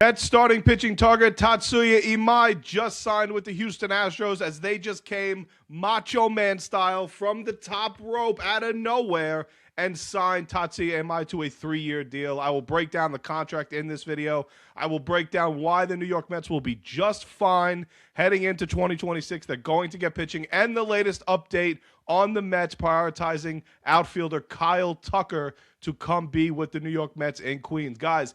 Mets starting pitching target Tatsuya Imai just signed with the Houston Astros as they just came Macho Man style from the top rope out of nowhere and signed Tatsuya Imai to a 3-year deal. I will break down the contract in this video. I will break down why the New York Mets will be just fine heading into 2026. They're going to get pitching, and the latest update on the Mets prioritizing outfielder Kyle Tucker to come be with the New York Mets in Queens. Guys,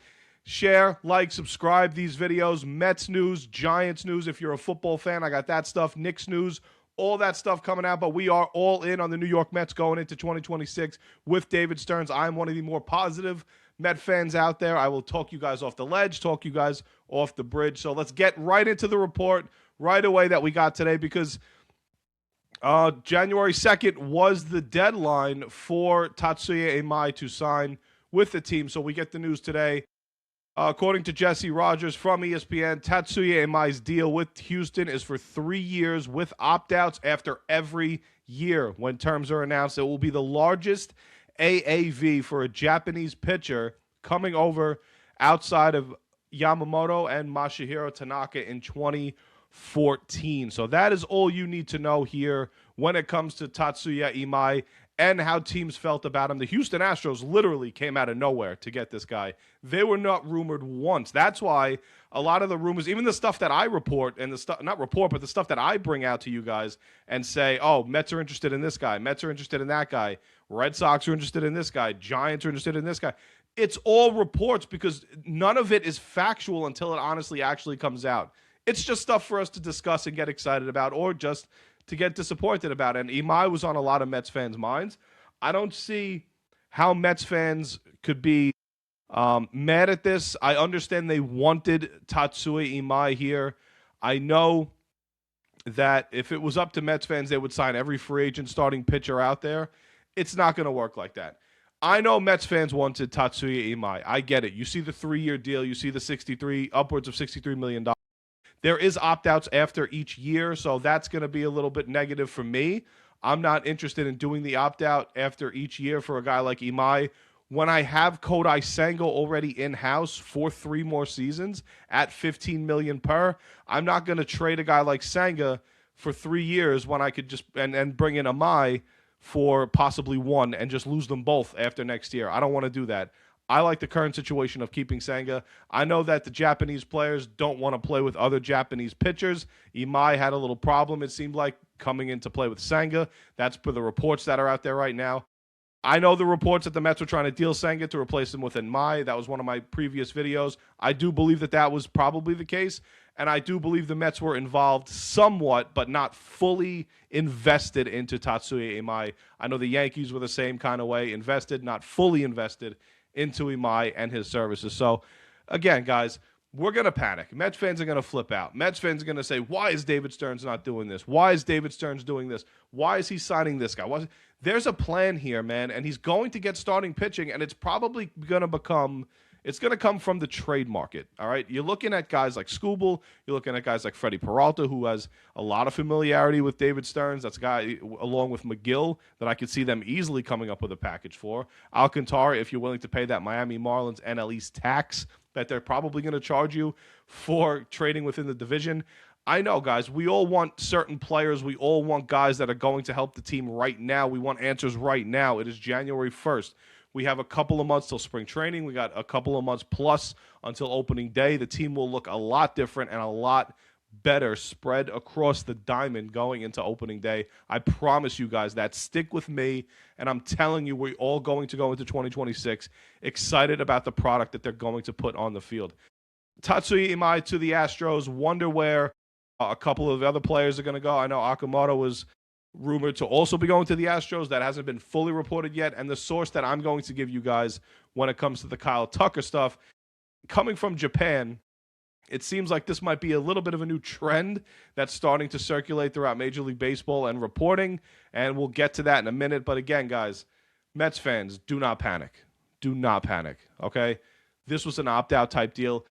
share, like, subscribe these videos. Mets news, Giants news. If you're a football fan, I got that stuff. Knicks news, all that stuff coming out. But we are all in on the New York Mets going into 2026 with David Stearns. I'm one of the more positive Met fans out there. I will talk you guys off the ledge, talk you guys off the bridge. So let's get right into the report right away that we got today, because January 2nd was the deadline for Tatsuya Imai to sign with the team. So we get the news today. According to Jesse Rogers from ESPN, Tatsuya Imai's deal with Houston is for 3 years with opt-outs after every year. When terms are announced, it will be the largest AAV for a Japanese pitcher coming over outside of Yamamoto and Masahiro Tanaka in 2014. So that is all you need to know here when it comes to Tatsuya Imai and how teams felt about him. The Houston Astros literally came out of nowhere to get this guy. They were not rumored once. That's why a lot of the rumors, even the stuff that I report and the stuff, not report, but the stuff that I bring out to you guys and say, oh, Mets are interested in this guy, Mets are interested in that guy, Red Sox are interested in this guy, Giants are interested in this guy. It's all reports because none of it is factual until it honestly actually comes out. It's just stuff for us to discuss and get excited about, or just to get disappointed about. And Imai was on a lot of Mets fans' minds. I don't see how Mets fans could be mad at this. I understand they wanted Tatsuya Imai here. I know that if it was up to Mets fans, they would sign every free agent starting pitcher out there. It's not going to work like that. I know Mets fans wanted Tatsuya Imai. I get it. You see the 3-year deal. You see the upwards of $63 million. There is opt-outs after each year, so that's going to be a little bit negative for me. I'm not interested in doing the opt-out after each year for a guy like Imai when I have Kodai Senga already in-house for 3 more seasons at $15 million per. I'm not going to trade a guy like Senga for 3 years when I could just and bring in Imai for possibly 1 and just lose them both after next year. I don't want to do that. I like the current situation of keeping Senga. I know that the Japanese players don't want to play with other Japanese pitchers. Imai had a little problem, it seemed like, coming into play with Senga. That's for the reports that are out there right now. I know the reports that the Mets were trying to deal Senga to replace him with Imai. That was one of my previous videos. I do believe that that was probably the case, and I do believe the Mets were involved somewhat, but not fully invested into Tatsuya Imai. I know the Yankees were the same kind of way, invested, not fully invested into Imai and his services. So, again, guys, we're going to panic. Mets fans are going to flip out. Mets fans are going to say, why is David Stearns not doing this? Why is David Stearns doing this? Why is he signing this guy? There's a plan here, man, and he's going to get starting pitching, and it's probably going to come from the trade market, all right? You're looking at guys like Skubal. You're looking at guys like Peralta, who has a lot of familiarity with David Stearns. That's a guy, along with McGill, that I could see them easily coming up with a package for. Alcantara, if you're willing to pay that Miami Marlins NL East tax that they're probably going to charge you for trading within the division. I know, guys, we all want certain players. We all want guys that are going to help the team right now. We want answers right now. It is January 1st. We have a couple of months till spring training. We got a couple of months plus until opening day. The team will look a lot different and a lot better spread across the diamond going into opening day. I promise you guys that. Stick with me, and I'm telling you, we're all going to go into 2026 excited about the product that they're going to put on the field. Tatsuya Imai to the Astros. Wonder where a couple of other players are going to go. I know Yamamoto was rumored to also be going to the Astros. That hasn't been fully reported yet. And the source that I'm going to give you guys when it comes to the Kyle Tucker stuff, coming from Japan, it seems like this might be a little bit of a new trend that's starting to circulate throughout Major League Baseball and reporting, and we'll get to that in a minute. But again, guys, Mets fans, do not panic. Do not panic, okay? This was an opt-out type deal.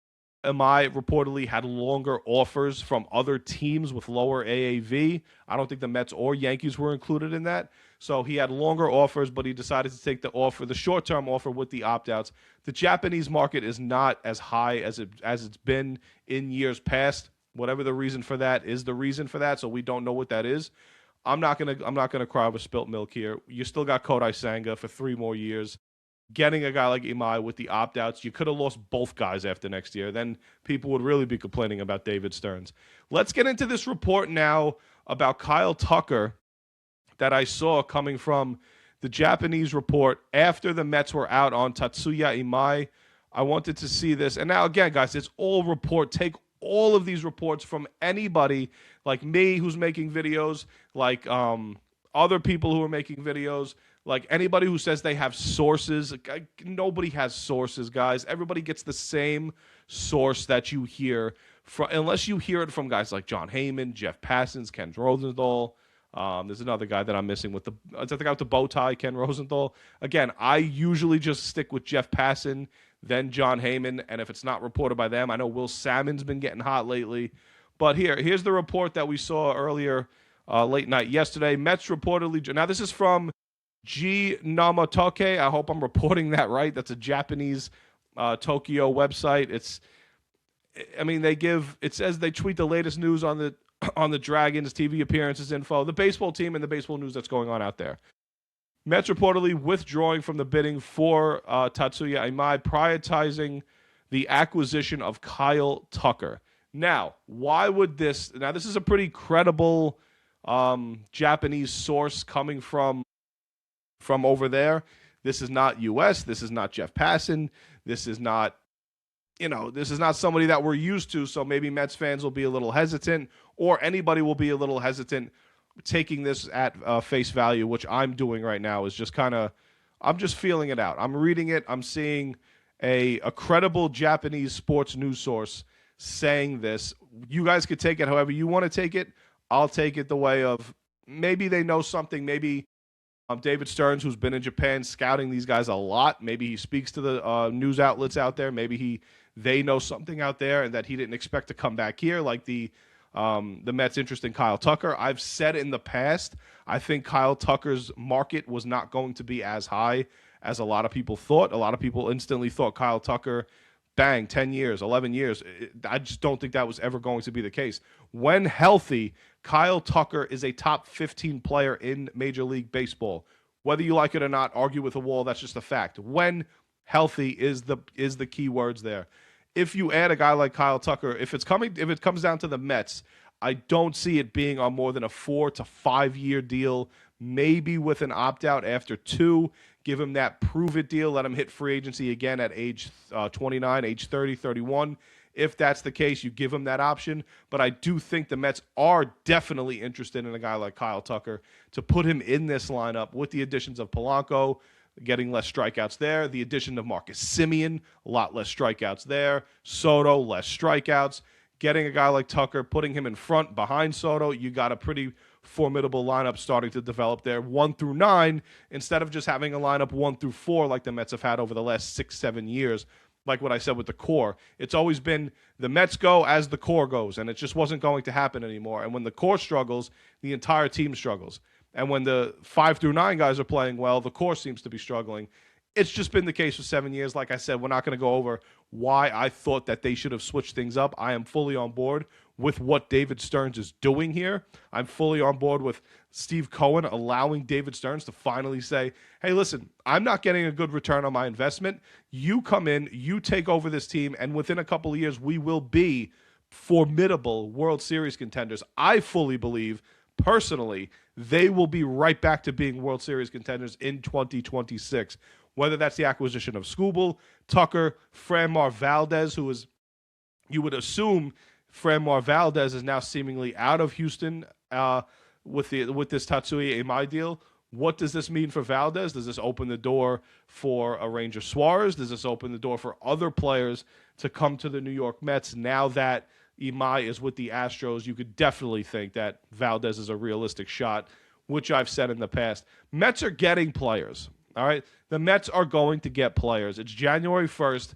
Imai reportedly had longer offers from other teams with lower AAV. I don't think the Mets or Yankees were included in that. So he had longer offers, but he decided to take the short-term offer with the opt-outs. The Japanese market is not as high as it's been in years past. Whatever the reason for that is the reason for that, so we don't know what that is. I'm not gonna cry over spilt milk here. You still got Kodai Senga for 3 more years. Getting a guy like Imai with the opt-outs, you could have lost both guys after next year. Then people would really be complaining about David Stearns. Let's get into this report now about Kyle Tucker that I saw coming from the Japanese report after the Mets were out on Tatsuya Imai. I wanted to see this. And now, again, guys, it's all report. Take all of these reports from anybody like me who's making videos, like other people who are making videos, like anybody who says they have sources. Nobody has sources, guys. Everybody gets the same source that you hear from, unless you hear it from guys like John Heyman, Jeff Passons, Ken Rosenthal. There's another guy that I'm missing with the guy with the bow tie, Ken Rosenthal. Again, I usually just stick with Jeff Passan, then John Heyman, and if it's not reported by them, I know Will Salmon's been getting hot lately. But here's the report that we saw earlier late night yesterday. Mets reportedly, now this is from G Namatoke. I hope I'm reporting that right. That's a Japanese Tokyo website. It says they tweet the latest news on the Dragons TV appearances info, the baseball team, and the baseball news that's going on out there. Mets reportedly withdrawing from the bidding for Tatsuya Imai, prioritizing the acquisition of Kyle Tucker. Now, why would this? Now, this is a pretty credible Japanese source coming from over there. This is not U.S. This is not Jeff Passan. This is not somebody that we're used to. So maybe Mets fans will be a little hesitant, or anybody will be a little hesitant taking this at face value, which I'm doing right now. Is just I'm just feeling it out. I'm reading it. I'm seeing a credible Japanese sports news source saying this. You guys could take it however you want to take it. I'll take it the way of maybe they know something. Maybe David Stearns, who's been in Japan scouting these guys a lot, maybe he speaks to the news outlets out there. Maybe they know something out there and that he didn't expect to come back here, like the Mets' interest in Kyle Tucker. I've said in the past, I think Kyle Tucker's market was not going to be as high as a lot of people thought. A lot of people instantly thought Kyle Tucker, bang, 10 years, 11 years. I just don't think that was ever going to be the case. When healthy, Kyle Tucker is a top 15 player in Major League Baseball. Whether you like it or not, argue with a wall, that's just a fact. When healthy is the key words there. If you add a guy like Kyle Tucker, if it comes down to the Mets, I don't see it being on more than a 4 to 5 year deal, maybe with an opt-out after 2. Give him that prove-it deal. Let him hit free agency again at age 29, age 30, 31. If that's the case, you give him that option. But I do think the Mets are definitely interested in a guy like Kyle Tucker to put him in this lineup with the additions of Polanco, getting less strikeouts there. The addition of Marcus Semien, a lot less strikeouts there. Soto, less strikeouts. Getting a guy like Tucker, putting him in front behind Soto, you got a pretty formidable lineup starting to develop there, 1 through 9, instead of just having a lineup 1 through 4 like the Mets have had over the last 6-7 years. Like what I said with the core, it's always been the Mets go as the core goes, and it just wasn't going to happen anymore. And when the core struggles, the entire team struggles. And when the 5 through 9 guys are playing well, the core seems to be struggling. It's just been the case for 7 years. Like I said, we're not going to go over why I thought that they should have switched things up. I am fully on board with what David Stearns is doing here. I'm fully on board with Steve Cohen allowing David Stearns to finally say, hey, listen, I'm not getting a good return on my investment. You come in, you take over this team, and within a couple of years, we will be formidable World Series contenders. I fully believe, personally, they will be right back to being World Series contenders in 2026. Whether that's the acquisition of Skubal, Tucker, Framar Valdez, who is, you would assume Framar Valdez is now seemingly out of Houston with this Tatsuya Imai deal. What does this mean for Valdez? Does this open the door for a Ranger Suarez? Does this open the door for other players to come to the New York Mets now that Imai is with the Astros? You could definitely think that Valdez is a realistic shot, which I've said in the past. Mets are getting players, all right? The Mets are going to get players. It's January 1st.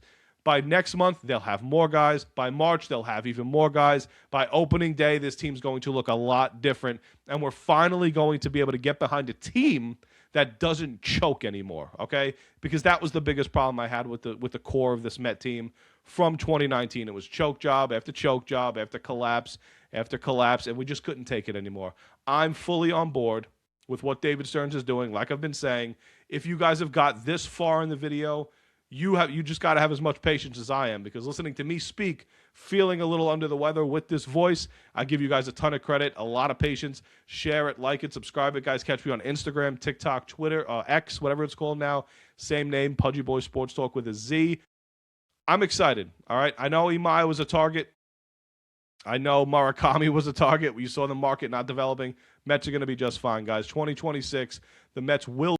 By next month, they'll have more guys. By March, they'll have even more guys. By opening day, this team's going to look a lot different. And we're finally going to be able to get behind a team that doesn't choke anymore, okay? Because that was the biggest problem I had with the core of this Met team from 2019. It was choke job after collapse after collapse, and we just couldn't take it anymore. I'm fully on board with what David Stearns is doing. Like I've been saying, if you guys have got this far in the video, you just got to have as much patience as I am, because listening to me speak, feeling a little under the weather with this voice, I give you guys a ton of credit, a lot of patience. Share it, like it, subscribe it, guys. Catch me on Instagram, TikTok, Twitter, X, whatever it's called now. Same name, Pudgy Boy Sports Talk with a Z. I'm excited, all right? I know Imai was a target. I know Murakami was a target. You saw the market not developing. Mets are going to be just fine, guys. 2026, the Mets will